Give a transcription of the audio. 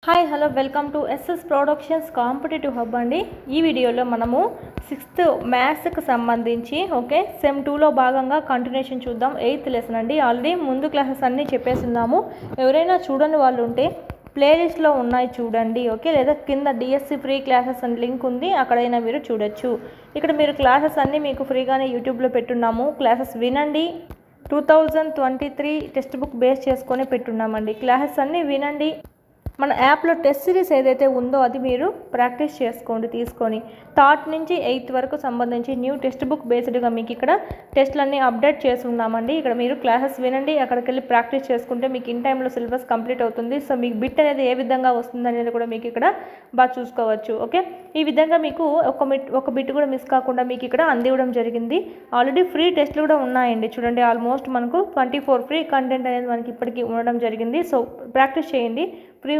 Hi hello welcome to S S productions competitive hub అండి. ఈ వీడియోలో మనము 6th మ్యాథ్స్కి సంబంధించి సెమ్ 2లో భాగంగా కంటిన్యూషన్ చూద్దాం. 8th లెసన్ అండి. ఆల్రెడీ ముందు క్లాసెస్ అన్నీ చెప్పేస్తున్నాము. ఎవరైనా చూడని వాళ్ళు ఉంటే ప్లేలిస్ట్లో ఉన్నాయి చూడండి. లేదా కింద డిఎస్సి ఫ్రీ క్లాసెస్ అని లింక్ ఉంది, అక్కడైనా మీరు చూడొచ్చు. ఇక్కడ మీరు క్లాసెస్ అన్నీ మీకు ఫ్రీగానే యూట్యూబ్లో పెట్టున్నాము. క్లాసెస్ వినండి. 2023 టెక్స్ట్ బుక్ బేస్ చేసుకొని పెట్టున్నామండి. క్లాసెస్ అన్నీ వినండి. మన యాప్లో టెస్ట్ సిరీస్ ఏదైతే ఉందో అది మీరు ప్రాక్టీస్ చేసుకోండి. తీసుకొని థర్డ్ నుంచి 8th వరకు సంబంధించి న్యూ టెక్స్ట్ బుక్ బేస్డ్గా మీకు ఇక్కడ టెస్ట్లన్నీ అప్డేట్ చేసి ఉన్నామండి. ఇక్కడ మీరు క్లాసెస్ వినండి, అక్కడికి వెళ్ళి ప్రాక్టీస్ చేసుకుంటే మీకు ఇన్ టైంలో సిలబస్ కంప్లీట్ అవుతుంది. సో మీకు బిట్ అనేది ఏ విధంగా వస్తుంది అనేది కూడా మీకు ఇక్కడ బాగా చూసుకోవచ్చు. ఈ విధంగా మీకు ఒక బిట్ కూడా మిస్ కాకుండా మీకు ఇక్కడ అందివ్వడం జరిగింది. ఆల్రెడీ ఫ్రీ టెస్ట్లు కూడా ఉన్నాయండి. చూడండి, ఆల్మోస్ట్ మనకు 24 ఫ్రీ కంటెంట్ అనేది మనకి ఇప్పటికీ ఉండడం జరిగింది. సో ప్రాక్టీస్ చేయండి. ఫ్రీ